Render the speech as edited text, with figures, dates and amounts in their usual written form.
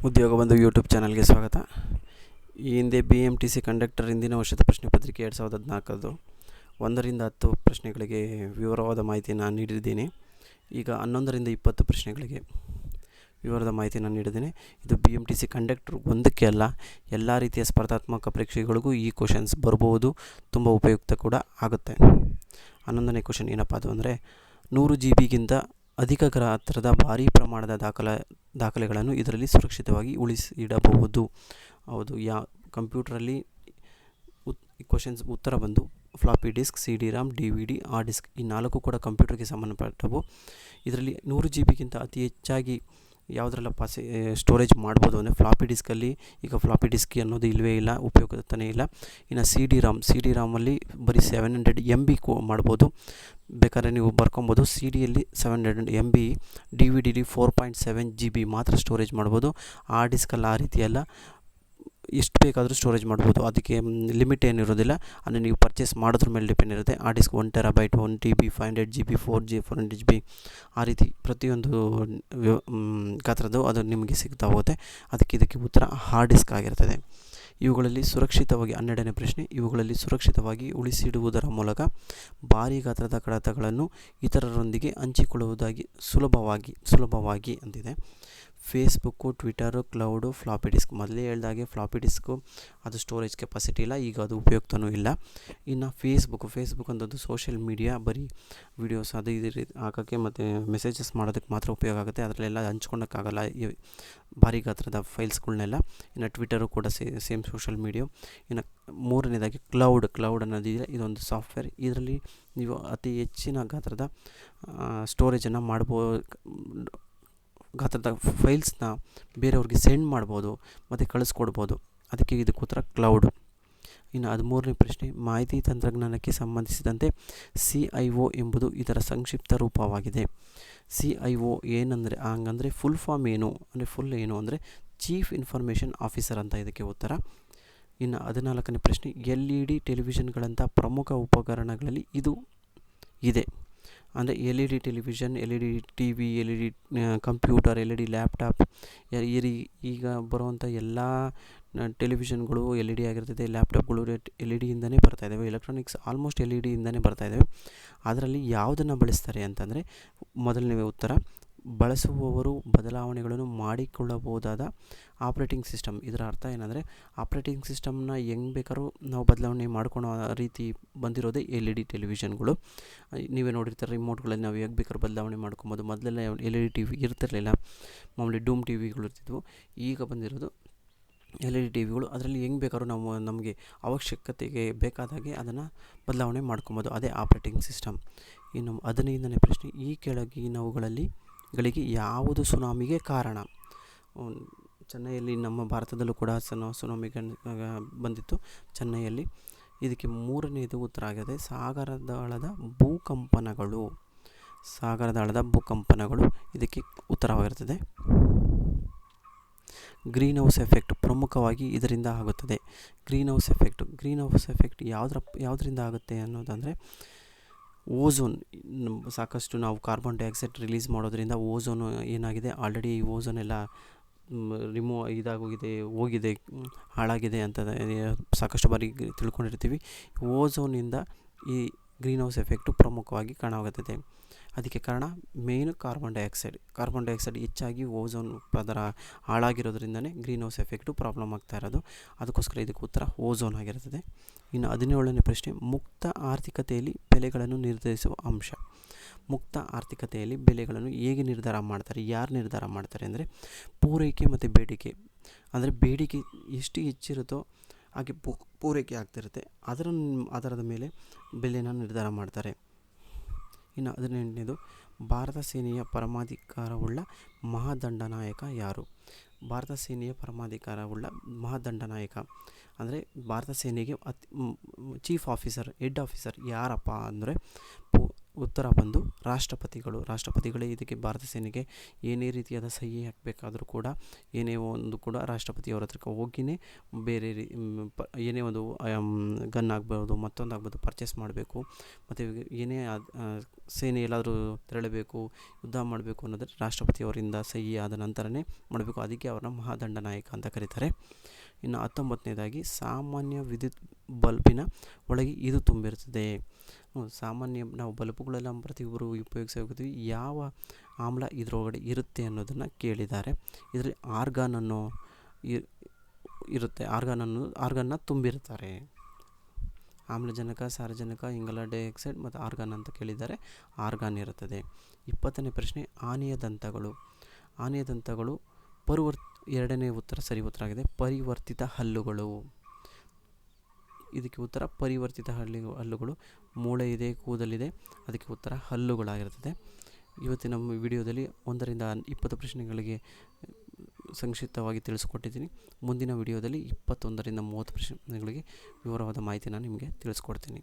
ಉದ್ಯೋಗ ಬಂಧು ಯೂಟ್ಯೂಬ್ ಚಾನಲ್ಗೆ ಸ್ವಾಗತ. ಈ ಹಿಂದೆ BMTC ಕಂಡಕ್ಟರ್ ಹಿಂದಿನ ವರ್ಷದ ಪ್ರಶ್ನೆ ಪತ್ರಿಕೆ 2014 1ರಿಂದ 10 ಪ್ರಶ್ನೆಗಳಿಗೆ ವಿವರವಾದ ಮಾಹಿತಿಯನ್ನು ನೀಡಿದ್ದೀನಿ. ಈಗ 11ರಿಂದ 20 ಪ್ರಶ್ನೆಗಳಿಗೆ ವಿವರದ ಮಾಹಿತಿಯನ್ನು ನೀಡಿದ್ದೇನೆ. ಇದು BMTC ಕಂಡಕ್ಟರ್ ಒಂದಕ್ಕೆ ಅಲ್ಲ, ಎಲ್ಲ ರೀತಿಯ ಸ್ಪರ್ಧಾತ್ಮಕ ಪರೀಕ್ಷೆಗಳಿಗೂ ಈ ಕ್ವಶನ್ಸ್ ಬರ್ಬೋದು, ತುಂಬ ಉಪಯುಕ್ತ ಕೂಡ ಆಗುತ್ತೆ. 11ನೇ ಕ್ವಶನ್ ಏನಪ್ಪ ಅದು ಅಂದರೆ 100 GB ಅಧಿಕ ಗಾತ್ರದ ಭಾರೀ ಪ್ರಮಾಣದ ದಾಖಲೆಗಳನ್ನು ಇದರಲ್ಲಿ ಸುರಕ್ಷಿತವಾಗಿ ಉಳಿಸಿಡಬಹುದು. ಹೌದು, ಕಂಪ್ಯೂಟ್ರಲ್ಲಿ ಕ್ವಶನ್ಸ್ ಉತ್ತರ ಬಂದು floppy disk, CD-ROM, DVD, hard disk ಈ 4 ಕೂಡ ಕಂಪ್ಯೂಟರ್ಗೆ ಸಂಬಂಧಪಟ್ಟವು. ಇದರಲ್ಲಿ 100 GB ಅತಿ ಹೆಚ್ಚಾಗಿ ಯಾವುದರೆಲ್ಲ ಸ್ಟೋರೇಜ್ ಮಾಡ್ಬೋದು ಅಂದರೆ ಫ್ಲಾಪಿ ಡಿಸ್ಕಲ್ಲಿ ಈಗ ಫ್ಲಾಪಿ ಡಿಸ್ಕ್ ಅನ್ನೋದು ಇಲ್ಲವೇ ಇಲ್ಲ, ಉಪಯುಕ್ತನೇ ಇಲ್ಲ. ಇನ್ನು CD-ROMಲ್ಲಿ ಬರೀ 700 MB ಮಾಡ್ಬೋದು, ಬೇಕಾದ್ರೆ ನೀವು ಬರ್ಕೊಬೋದು. CD-ಯಲ್ಲಿ 700 MB, DVD-ಲಿ 4.7 GB ಮಾತ್ರ ಸ್ಟೋರೇಜ್ ಮಾಡ್ಬೋದು. ಹಾರ್ಡ್ ಡಿಸ್ಕಲ್ಲಿ ಆ ರೀತಿ ಎಲ್ಲ ಎಷ್ಟು ಬೇಕಾದರೂ ಸ್ಟೋರೇಜ್ ಮಾಡ್ಬೋದು, ಅದಕ್ಕೆ ಲಿಮಿಟ್ ಏನಿರೋದಿಲ್ಲ. ಅಂದರೆ ನೀವು ಪರ್ಚೇಸ್ ಮಾಡೋದ್ರ ಮೇಲೆ ಡಿಪೆಂಡ್ ಇರುತ್ತೆ. ಆ disc 1 TB, 1 TB, 500 GB, 400 GB ಆ ರೀತಿ ಪ್ರತಿಯೊಂದು ಗಾತ್ರದ್ದು ಅದು ನಿಮಗೆ ಸಿಗ್ತಾ ಹೋಗುತ್ತೆ. ಇದಕ್ಕೆ ಉತ್ತರ ಹಾರ್ಡ್ ಡಿಸ್ಕ್ ಆಗಿರ್ತದೆ. ಇವುಗಳಲ್ಲಿ ಸುರಕ್ಷಿತವಾಗಿ 12ನೇ ಪ್ರಶ್ನೆ, ಇವುಗಳಲ್ಲಿ ಸುರಕ್ಷಿತವಾಗಿ ಉಳಿಸಿಡುವುದರ ಮೂಲಕ ಭಾರೀ ಗಾತ್ರದ ಕಡತಗಳನ್ನು ಇತರರೊಂದಿಗೆ ಹಂಚಿಕೊಳ್ಳುವುದಾಗಿ ಸುಲಭವಾಗಿ ಅಂತಿದೆ. Facebook, Twitter, cloud, floppy disk. ಮೊದಲೇ ಹೇಳ್ದಾಗೆ ಫ್ಲಾಪಿ ಡಿಸ್ಕು ಅದು ಸ್ಟೋರೇಜ್ ಕೆಪಾಸಿಟಿ ಇಲ್ಲ, ಈಗ ಅದು ಉಪಯುಕ್ತನೂ ಇಲ್ಲ. ಇನ್ನು ಫೇಸ್ಬುಕ್ ಅಂಥದ್ದು ಸೋಷಿಯಲ್ ಮೀಡಿಯಾ, ಬರೀ ವಿಡಿಯೋಸ್ ಅದು ಇದು ಹಾಕೋಕ್ಕೆ ಮತ್ತು ಮೆಸೇಜಸ್ ಮಾಡೋದಕ್ಕೆ ಮಾತ್ರ ಉಪಯೋಗ ಆಗುತ್ತೆ, ಅದರಲ್ಲೆಲ್ಲ ಹಂಚ್ಕೊಳಕ್ಕಾಗಲ್ಲ ಈ ಭಾರೀ ಗಾತ್ರದ ಫೈಲ್ಸ್ಗಳನ್ನೆಲ್ಲ. ಇನ್ನು ಟ್ವಿಟರು ಕೂಡ ಸೇಮ್ ಸೋಷಿಯಲ್ ಮೀಡಿಯಾ. ಇನ್ನು 3ನೇದಾಗಿ ಕ್ಲೌಡ್ ಅನ್ನೋದಿದೆ, ಇದೊಂದು ಸಾಫ್ಟ್ವೇರ್. ಇದರಲ್ಲಿ ನೀವು ಅತಿ ಹೆಚ್ಚಿನ ಗಾತ್ರದ ಸ್ಟೋರೇಜನ್ನು ಗಾತ್ರದ ಫೈಲ್ಸ್ನ ಬೇರೆಯವ್ರಿಗೆ ಸೆಂಡ್ ಮಾಡ್ಬೋದು ಮತ್ತು ಕಳಿಸ್ಕೊಡ್ಬೋದು. ಇದಕ್ಕೆ ಉತ್ತರ ಕ್ಲೌಡು. ಇನ್ನು 13ನೇ ಪ್ರಶ್ನೆ, ಮಾಹಿತಿ ತಂತ್ರಜ್ಞಾನಕ್ಕೆ ಸಂಬಂಧಿಸಿದಂತೆ CIO ಎಂಬುದು ಇದರ ಸಂಕ್ಷಿಪ್ತ ರೂಪವಾಗಿದೆ. CIO ಹಂಗಂದರೆ ಫುಲ್ ಫಾರ್ಮ್ ಏನು ಅಂದರೆ ಚೀಫ್ ಇನ್ಫಾರ್ಮೇಷನ್ ಆಫೀಸರ್ ಅಂತ ಇದಕ್ಕೆ ಉತ್ತರ. ಇನ್ನು 14ನೇ ಪ್ರಶ್ನೆ, LED ಟೆಲಿವಿಷನ್ಗಳಂಥ ಪ್ರಮುಖ ಉಪಕರಣಗಳಲ್ಲಿ ಇದು ಇದೆ. ಅಂದರೆ LED television, LED TV, LED computer, LED laptop, ಈಗ ಬರುವಂಥ ಎಲ್ಲ ಟೆಲಿವಿಷನ್ಗಳು LED ಆಗಿರ್ತದೆ. ಲ್ಯಾಪ್ಟಾಪ್ಗಳು LEDಯಿಂದನೇ ಬರ್ತಾಯಿದ್ದಾವೆ. ಎಲೆಕ್ಟ್ರಾನಿಕ್ಸ್ ಆಲ್ಮೋಸ್ಟ್ LEDಯಿಂದನೇ ಬರ್ತಾಯಿದ್ದಾವೆ. ಅದರಲ್ಲಿ ಯಾವುದನ್ನು ಬಳಸ್ತಾರೆ ಅಂತಂದರೆ, ಮೊದಲನೇ ಉತ್ತರ ಬಳಸುವವರು ಬದಲಾವಣೆಗಳನ್ನು ಮಾಡಿಕೊಳ್ಳಬಹುದಾದ ಆಪ್ರೇಟಿಂಗ್ ಸಿಸ್ಟಮ್. ಇದರ ಅರ್ಥ ಏನಂದರೆ ಆಪ್ರೇಟಿಂಗ್ ಸಿಸ್ಟಮ್ನ ಹೆಂಗೆ ಬೇಕಾದ್ರೂ ನಾವು ಬದಲಾವಣೆ ಮಾಡ್ಕೊಳೋ ರೀತಿ ಬಂದಿರೋದೇ LED ಟೆಲಿವಿಷನ್ಗಳು. ನೀವೇ ನೋಡಿರ್ತಾರೆ, ರಿಮೋಟ್ಗಳಲ್ಲಿ ನಾವು ಹೇಗೆ ಬೇಕಾದ್ರೂ ಬದಲಾವಣೆ ಮಾಡ್ಕೊಬೋದು. ಮೊದಲೆಲ್ಲ LED TV ಇರ್ತಿರಲಿಲ್ಲ, ಮಾಮೂಲಿ ಡೂಮ್ ಟಿವಿಗಳು ಇರ್ತಿದ್ವು. ಈಗ ಬಂದಿರೋದು LED ಟಿವಿಗಳು. ಅದರಲ್ಲಿ ಹೆಂಗೆ ಬೇಕಾದ್ರೂ ನಾವು ನಮಗೆ ಅವಶ್ಯಕತೆಗೆ ಬೇಕಾದಾಗೆ ಅದನ್ನು ಬದಲಾವಣೆ ಮಾಡ್ಕೊಬೋದು, ಅದೇ ಆಪ್ರೇಟಿಂಗ್ ಸಿಸ್ಟಮ್. ಇನ್ನು 15ನೇ ಪ್ರಶ್ನೆ, ಈ ಕೆಳಗಿನವುಗಳಿಗೆ ಯಾವುದು ಸುನಾಮಿಗೆ ಕಾರಣ? ಚೆನ್ನೈಯಲ್ಲಿ, ನಮ್ಮ ಭಾರತದಲ್ಲೂ ಕೂಡ ಸುನಾಮಿ ಬಂದಿತ್ತು ಚೆನ್ನೈಯಲ್ಲಿ. ಇದಕ್ಕೆ 3ನೇದು ಉತ್ತರ ಆಗಿದೆ ಸಾಗರದಾಳದ ಭೂಕಂಪನಗಳು ಇದಕ್ಕೆ ಉತ್ತರವಾಗಿರ್ತದೆ. ಗ್ರೀನ್ ಹೌಸ್ ಎಫೆಕ್ಟ್ ಪ್ರಮುಖವಾಗಿ ಇದರಿಂದ ಆಗುತ್ತದೆ. ಗ್ರೀನ್ ಹೌಸ್ ಎಫೆಕ್ಟ್ ಯಾವುದರಿಂದ ಆಗುತ್ತೆ ಅನ್ನೋದಂದರೆ ಓಝೋನ್. ಸಾಕಷ್ಟು ನಾವು ಕಾರ್ಬನ್ ಡೈಆಕ್ಸೈಡ್ ರಿಲೀಸ್ ಮಾಡೋದ್ರಿಂದ ಓಝೋನು ಏನಾಗಿದೆ, ಆಲ್ರೆಡಿ ಓಝೋನ್ ಎಲ್ಲ ಹೋಗಿದೆ, ಹಾಳಾಗಿದೆ ಅಂತ ಸಾಕಷ್ಟು ಬಾರಿ ತಿಳ್ಕೊಂಡಿರ್ತೀವಿ. ಓಝೋನಿಂದ ಈ ಗ್ರೀನ್ ಹೌಸ್ ಎಫೆಕ್ಟು ಪ್ರಮುಖವಾಗಿ ಕಾರಣವಾಗುತ್ತದೆ. ಅದಕ್ಕೆ ಕಾರಣ ಮೇಯ್ನು ಕಾರ್ಬನ್ ಡೈಆಕ್ಸೈಡ್ ಹೆಚ್ಚಾಗಿ ಓಝೋನ್ ಪದರ ಹಾಳಾಗಿರೋದ್ರಿಂದನೇ ಗ್ರೀನ್ ಹೌಸ್ ಎಫೆಕ್ಟು ಪ್ರಾಬ್ಲಮ್ ಆಗ್ತಾ ಇರೋದು. ಅದಕ್ಕೋಸ್ಕರ ಇದಕ್ಕೆ ಉತ್ತರ ಓಝೋನ್ ಆಗಿರ್ತದೆ. ಇನ್ನು 17ನೇ ಪ್ರಶ್ನೆ, ಮುಕ್ತ ಆರ್ಥಿಕತೆಯಲ್ಲಿ ಬೆಲೆಗಳನ್ನು ನಿರ್ಧರಿಸುವ ಅಂಶ. ಮುಕ್ತ ಆರ್ಥಿಕತೆಯಲ್ಲಿ ಬೆಲೆಗಳನ್ನು ಹೇಗೆ ನಿರ್ಧಾರ ಮಾಡ್ತಾರೆ, ಯಾರು ನಿರ್ಧಾರ ಮಾಡ್ತಾರೆ ಅಂದರೆ ಪೂರೈಕೆ ಮತ್ತು ಬೇಡಿಕೆ. ಅಂದರೆ ಬೇಡಿಕೆ ಎಷ್ಟು ಹೆಚ್ಚಿರುತ್ತೋ ಹಾಗೆ ಪೂರೈಕೆ ಆಗ್ತಿರುತ್ತೆ, ಅದರದ ಮೇಲೆ ಬೆಲೆನ ನಿರ್ಧಾರ ಮಾಡ್ತಾರೆ. ಇನ್ನು 18ನೇದು, ಭಾರತ ಸೇನೆಯ ಪರಮಾಧಿಕಾರವುಳ್ಳ ಮಹಾದಂಡನಾಯಕ ಯಾರು? ಭಾರತ ಸೇನೆಯ ಪರಮಾಧಿಕಾರವುಳ್ಳ ಮಹಾದಂಡನಾಯಕ ಅಂದರೆ ಭಾರತ ಸೇನೆಗೆ ಚೀಫ್ ಆಫೀಸರ್, ಹೆಡ್ ಆಫೀಸರ್ ಯಾರಪ್ಪ ಅಂದರೆ ಉತ್ತರ ಬಂದು ರಾಷ್ಟ್ರಪತಿಗಳೇ ಇದಕ್ಕೆ ಭಾರತ ಸೇನೆಗೆ ಏನೇ ರೀತಿಯಾದ ಸಹಿ ಹಾಕಬೇಕಾದ್ರೂ ಕೂಡ ಏನೇ ಒಂದು ಕೂಡ ರಾಷ್ಟ್ರಪತಿಯವರ ಹತ್ರಕ್ಕೆ ಹೋಗಿಯೇ ಬೇರೆ ಏನೇ ಒಂದು ಗನ್ ಆಗ್ಬೋದು ಮತ್ತೊಂದು ಆಗ್ಬೋದು ಪರ್ಚೇಸ್ ಮಾಡಬೇಕು. ಮತ್ತು ಏನೇ ಸೇನೆ ಎಲ್ಲಾದರೂ ತೆರಳಬೇಕು, ಯುದ್ಧ ಮಾಡಬೇಕು ಅನ್ನೋದ್ರೆ ರಾಷ್ಟ್ರಪತಿಯವರಿಂದ ಸಹಿ ಆದ ನಂತರನೇ ಮಾಡಬೇಕು. ಅದಕ್ಕೆ ಅವರನ್ನ ಮಹಾದಂಡ ನಾಯಕ ಅಂತ ಕರೀತಾರೆ. ಇನ್ನು 19ನೇದಾಗಿ ಸಾಮಾನ್ಯ ವಿದ್ಯುತ್ ಬಲ್ಬಿನ ಒಳಗೆ ಇದು ತುಂಬಿರುತ್ತದೆ. ಸಾಮಾನ್ಯ ನಾವು ಬಲ್ಬುಗಳೆಲ್ಲ ಪ್ರತಿಯೊಬ್ಬರು ಉಪಯೋಗಿಸ್ತೀವಿ. ಯಾವ ಆಮ್ಲ ಇದರೊಳಗಡೆ ಇರುತ್ತೆ ಅನ್ನೋದನ್ನು ಕೇಳಿದ್ದಾರೆ. ಇದರಲ್ಲಿ ಆರ್ಗಾನ್ ಅನ್ನೋ ಇರುತ್ತೆ. ಆರ್ಗಾನ್ನ ತುಂಬಿರ್ತಾರೆ. ಆಮ್ಲಜನಕ, ಸಾರಜನಕ, ಇಂಗಾಲ ಡೈಆಕ್ಸೈಡ್ ಮತ್ತು ಆರ್ಗಾನ್ ಅಂತ ಕೇಳಿದ್ದಾರೆ. ಆರ್ಗಾನ್ ಇರುತ್ತದೆ. 20ನೇ ಪ್ರಶ್ನೆ, ಆನೆಯ ದಂತಗಳು. ಎರಡನೇ ಉತ್ತರ ಸರಿ ಉತ್ತರ ಆಗಿದೆ. ಪರಿವರ್ತಿತ ಹಲ್ಲುಗಳು. ಇದಕ್ಕೆ ಉತ್ತರ ಪರಿವರ್ತಿತ ಹಲ್ಲುಗಳು. ಮೂಳೆ ಇದೆ, ಕೂದಲಿದೆ, ಅದಕ್ಕೆ ಉತ್ತರ ಹಲ್ಲುಗಳಾಗಿರ್ತದೆ. ಇವತ್ತಿನ ವಿಡಿಯೋದಲ್ಲಿ 1ರಿಂದ 20 ಪ್ರಶ್ನೆಗಳಿಗೆ ಸಂಕ್ಷಿಪ್ತವಾಗಿ ತಿಳಿಸ್ಕೊಟ್ಟಿದ್ದೀನಿ. ಮುಂದಿನ ವಿಡಿಯೋದಲ್ಲಿ 21ರಿಂದ 30 ಪ್ರಶ್ನೆಗಳಿಗೆ ವಿವರವಾದ ಮಾಹಿತಿ ನಾನು ನಿಮಗೆ ತಿಳಿಸ್ಕೊಡ್ತೀನಿ.